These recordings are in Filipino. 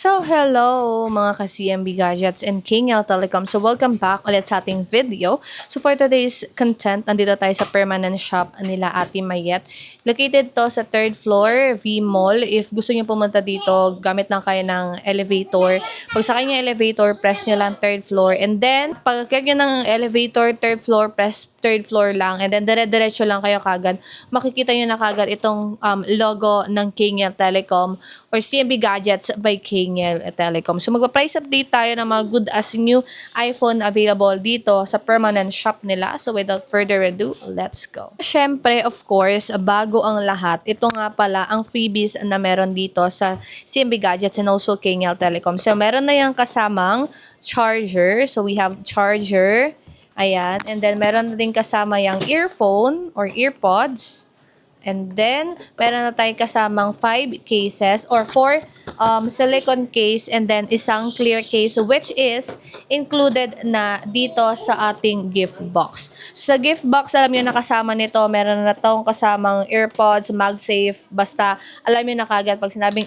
So, hello mga ka-CMB Gadgets and KL Telecom. So, welcome back ulit sa ating video. So, for today's content, nandito tayo sa permanent shop nila Ate Mayet. Located to sa 3rd floor, V Mall. If gusto niyo pumunta dito, gamit lang kayo ng elevator. Pag sakay niyo elevator, press niyo lang 3rd floor. And then, pag niyo ng elevator, 3rd floor, press 3rd floor lang. And then, dire-diretso lang kayo kagad. Makikita niyo na kagad itong logo ng KL Telecom or CMB Gadgets by KL Telecom. So magpa-price update tayo ng mga good as new iPhone available dito sa permanent shop nila. So without further ado, let's go. Syempre, of course, bago ang lahat, ito nga pala ang freebies na meron dito sa CMB Gadgets and also KL Telecom. So meron na yung kasamang charger. So we have charger. Ayan. And then meron na din kasama yung earphone or earpods. And then, meron na tayong kasamang 5 cases or 4 silicone case and then isang clear case which is included na dito sa ating gift box. Sa gift box, alam nyo na kasama nito, meron na tong kasamang earpods, MagSafe, basta alam nyo na kagad pag sinabing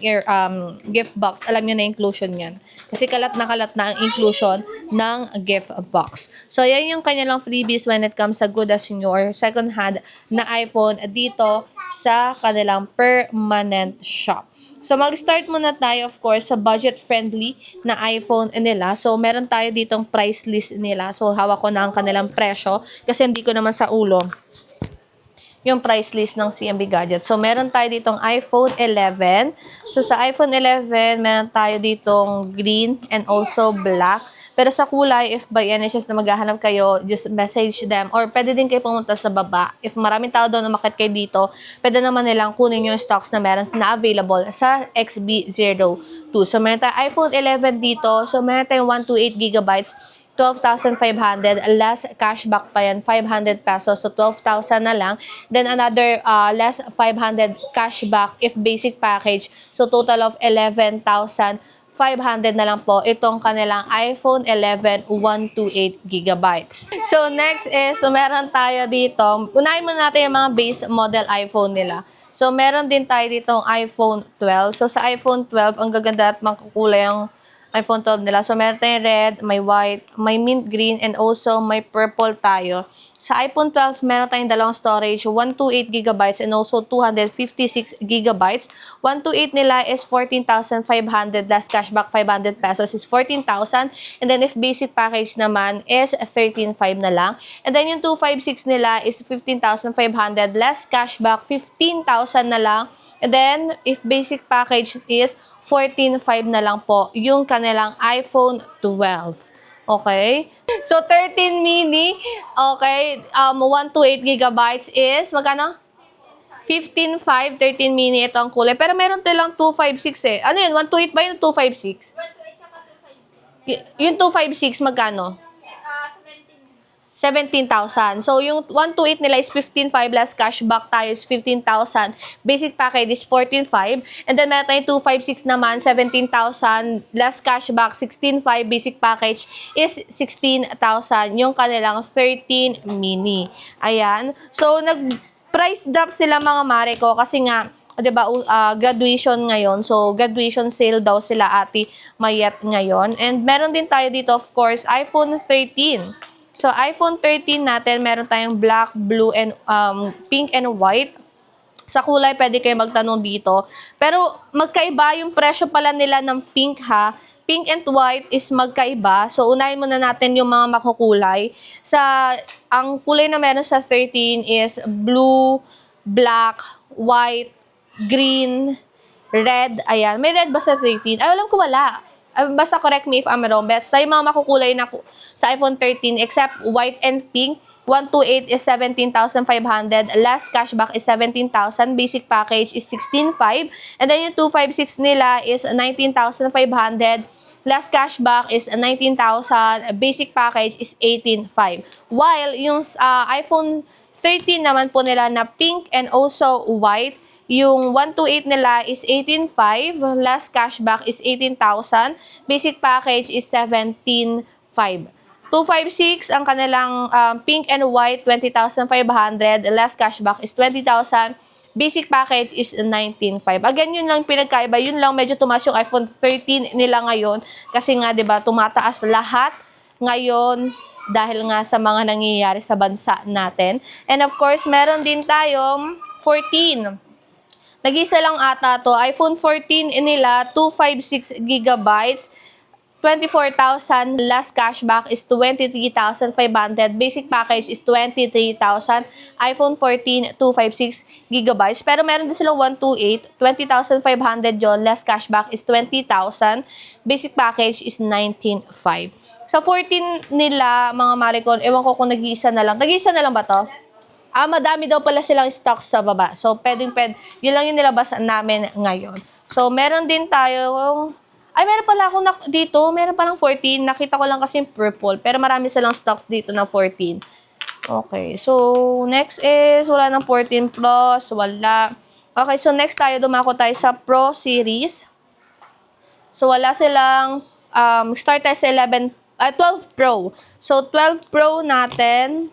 gift box, alam nyo na inclusion yan. Kasi kalat na ang inclusion ng gift box. So, yan yung kanilang freebies when it comes sa good as new or second hand na iPhone dito sa kanilang permanent shop. So, mag-start muna tayo, of course, sa budget-friendly na iPhone nila. So, meron tayo ditong price list nila. So, hawak ko na ang kanilang presyo kasi hindi ko naman sa ulo yung price list ng CMB Gadget. So, meron tayo ditong iPhone 11. So, sa iPhone 11, meron tayo ditong green and also black. Pero sa kulay, if by any chance na maghahanap kayo, just message them. Or pwede din kayo pumunta sa baba. If maraming tao doon na umakyat kayo dito, pwede naman nilang kunin yung stocks na meron na available sa XB02. So, meron tayo iPhone 11 dito. So, meron tayong 128GB, 12,500. Less cashback pa yan, 500 pesos. So, 12,000 na lang. Then, another less 500 cashback if basic package. So, total of 11,500 na lang po itong kanilang iPhone 11 128GB. So, next is, meron tayo dito. Unahin muna natin yung mga base model iPhone nila. So, meron din tayo ditong iPhone 12. So, sa iPhone 12, ang gaganda at makukulay ang iPhone 12 nila. So, meron tayong red, may white, may mint green, and also may purple tayo. Sa iPhone 12, meron tayong dalawang storage, 128GB and also 256GB. 128 nila is 14,500, less cashback 500 pesos is 14,000. And then if basic package naman is 13,500 na lang. And then yung 256 nila is 15,500, less cashback 15,000 na lang. And then if basic package is 14,500 na lang po yung kanilang iPhone 12. Okay? So, 13 mini, okay, 128GB is, magkano? 15,500, 13 mini, ito ang kulay. Pero meron talang 256 eh. Ano yun? 128 ba yung 256? 128 Yung 256, magkano? 17,000. So, yung 128 nila is 15,500 less cashback tayo is 15,000. Basic package is 14,500. And then, meron tayong 256 naman, 17,000 less cashback, 16,500. Basic package is 16,000. Yung kanilang 13 mini. Ayan. So, nag-price drop sila mga mare ko kasi nga, 'di ba, graduation ngayon. So, graduation sale daw sila Ate Mayet ngayon. And meron din tayo dito, of course, iPhone 13. So, iPhone 13 natin, meron tayong black, blue, and pink and white. Sa kulay, pwede kayo magtanong dito. Pero, magkaiba yung presyo pala nila ng pink ha. Pink and white is magkaiba. So, unahin muna natin yung mga makukulay. Ang kulay na meron sa 13 is blue, black, white, green, red. Ayan. May red ba sa 13? Ay, alam ko wala. Basta correct me if I'm wrong. Basta yung mga makukulay na sa iPhone 13 except white and pink, 128 is 17,500. Last cashback is 17,000. Basic package is 16,500. And then yung 256 nila is 19,500. Last cashback is 19,000. Basic package is 18,500. While yung iPhone 13 naman po nila na pink and also white, yung 128 nila is 18,500, last cashback is 18,000, basic package is 17,500. 256 ang kanilang pink and white, 20,500, last cashback is 20,000, Basic package is 19.5. Again, yun lang pinagkaiba. Yun lang medyo tumaas yung iPhone 13 nila ngayon. Kasi nga, 'di ba, tumataas lahat ngayon dahil nga sa mga nangyayari sa bansa natin. And of course, meron din tayong 14. Nag-isa lang ata to. iPhone 14 nila, 256 gigabytes. 24,000, last cashback is 23,500, basic package is 23,000, iPhone 14, 256 gigabytes. Pero meron din silang 128, 20,500 yon, last cashback is 20,000, basic package is 19,500. Sa 14 nila, mga Maricon, ewan ko kung nag-iisa na lang. Nag-iisa na lang ba to? Madami daw pala silang stocks sa baba. So, yun lang yung nilabas namin ngayon. So, meron din tayong meron pala ako dito, meron palang 14. Nakita ko lang kasi purple, pero marami silang stocks dito na 14. Okay, so next is, wala ng 14 Plus, wala. Okay, so next dumako tayo sa Pro Series. So wala silang, start tayo sa 12 Pro. So 12 Pro natin.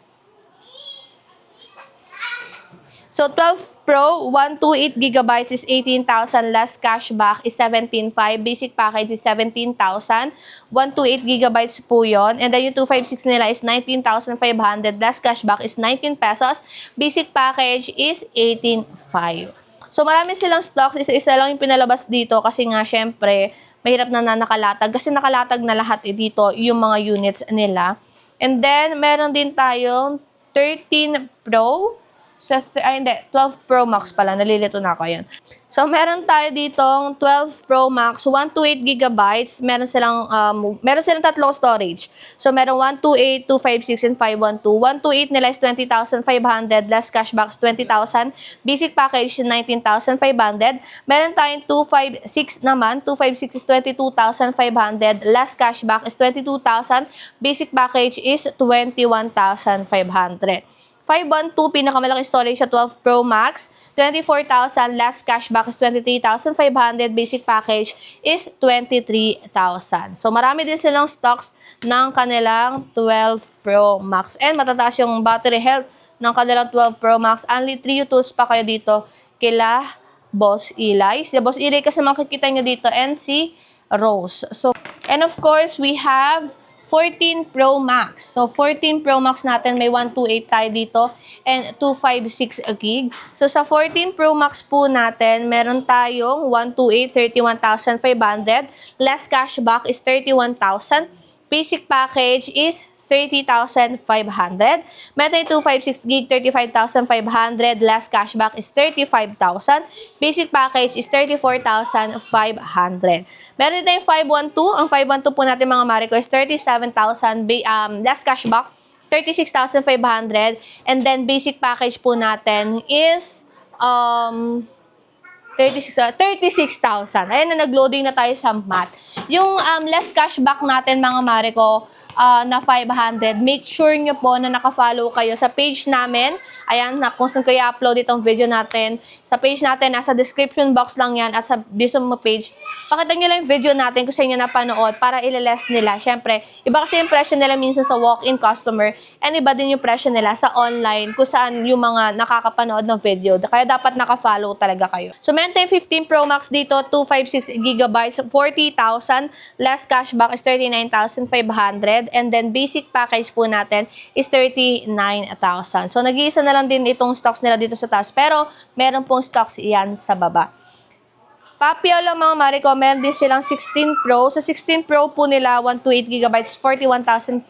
So, 12 Pro, 128 gigabytes is 18,000. Last cashback is 17,500. Basic package is 17,000. 128 gigabytes po yon. And then yung 256 nila is 19,500. Last cashback is 19 pesos. Basic package is 18,500. So, marami silang stocks. Isa-isa lang yung pinalabas dito kasi nga, syempre, mahirap na nakalatag. Kasi nakalatag na lahat dito yung mga units nila. And then, meron din tayong 13 Pro. 12 Pro Max pala. Nalilito na ako yan. So, meron tayo ditong 12 Pro Max, 128 gigabytes. Meron silang tatlong storage. So, meron 128, 256, and 512. 128 nila is 20,500. Last cashback is 20,000. Basic package is 19,500. Meron tayong 256 naman. 256 is 22,500. Last cashback is 22,000. Basic package is 21,500. 512, pinakamalaking storage sa 12 Pro Max, 24,000, last cashback is 23,500, basic package is 23,000. So, marami din silang stocks ng kanilang 12 Pro Max. And matataas yung battery health ng kanilang 12 Pro Max. Only 3 tools pa kayo dito kila Boss Eli. Si Boss Eli kasi makikita nyo dito, and si Rose. So, and of course, we have 14 Pro Max. So, 14 Pro Max natin, may 128 tayo dito and 256 gig. So, sa 14 Pro Max po natin, meron tayong 128, 31,500. Last cashback is 31,000. Basic package is 30,500. Meron tayong 256 gig, 35,500. Last cashback is 35,000. Basic package is 34,500. Meron tayong 512. Ang 512 po natin mga Marico is 37,000. Last cashback, 36,500. And then basic package po natin is 36,000. Ayan na, nag-loading na tayo sa math. Yung last cashback natin mga Marico, na 500, make sure nyo po na nakafollow kayo sa page namin. Ayan, kung saan ko i-upload itong video natin. Sa page natin, nasa description box lang yan at sa mismo page. Pakita nyo lang yung video natin kung sa inyo napanood para ilales nila. Siyempre, iba kasi yung presyo nila minsan sa walk-in customer and iba din yung presyo nila sa online kung saan yung mga nakakapanood ng video. Kaya dapat nakafollow talaga kayo. So, meron tayong 15 Pro Max dito, 256 gigabytes, 40,000. Last cashback is 39,500. And then, basic package po natin is 39,000. So, nag-iisa na lang din itong stocks nila dito sa taas. Pero, meron pong stocks iyan sa baba. Papio lang mga Marico, meron din silang 16 Pro. Sa 16 Pro po nila, 128 gigabytes, 41,000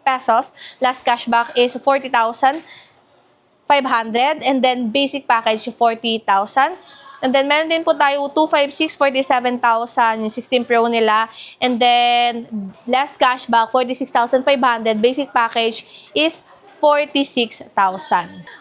pesos. Last cashback is 40,500. And then, basic package, 40,000. And then, meron din po tayo 256, 47,000, yung 16 Pro nila. And then, last cashback, 46,500. Basic package is 46,000.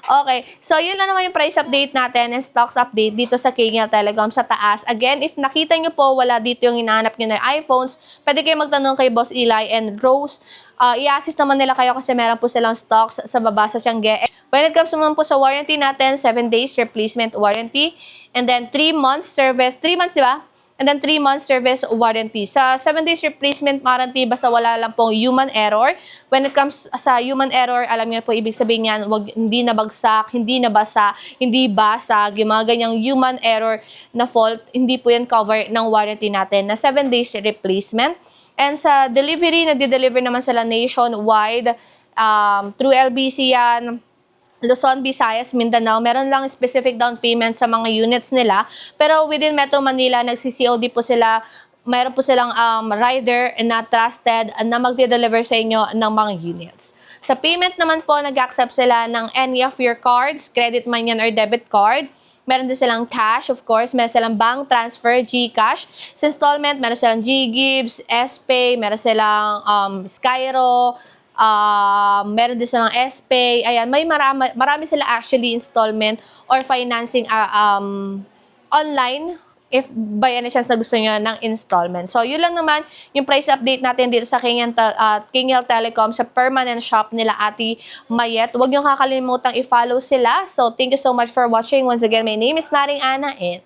Okay, so yun lang naman yung price update natin and stocks update dito sa KGL Telecom sa taas. Again, if nakita nyo po wala dito yung hinahanap nyo na iPhones, pwede kayo magtanong kay Boss Eli and Rose. I-assist naman nila kayo kasi meron po silang stocks sa baba sa Tiangge. When it comes naman po sa warranty natin, 7 days replacement warranty. And then 3 months service. 3 months, di ba? And then 3 months service warranty. Sa 7 days replacement warranty, basta wala lang pong human error. When it comes sa human error, alam niyo po ibig sabihin niyan, hindi nabagsak, hindi nabasa, hindi basag, yung mga ganyang human error na fault, hindi po yan cover ng warranty natin na 7 days replacement. And sa delivery, nagde-deliver naman sila nationwide, through LBC yan, Luzon, Visayas, Mindanao. Meron lang specific down payment sa mga units nila. Pero within Metro Manila, nagsi-COD po sila. Mayroon po silang rider na trusted na magde-deliver sa inyo ng mga units. Sa payment naman po, nag-accept sila ng any of your cards, credit man yan or debit card. Meron din silang cash, of course. Meron silang bank transfer, GCash. Sa installment, meron silang GGives, SPay, meron silang Skyro, meron din silang SPay. Ayan, may marami sila actually installment or financing online if by any chance na gusto nyo ng installment. So, yun lang naman yung price update natin dito sa KingL Telecom sa permanent shop nila Ate Mayet. Huwag nyo kakalimutang i-follow sila. So, thank you so much for watching. Once again, my name is Maring Ana and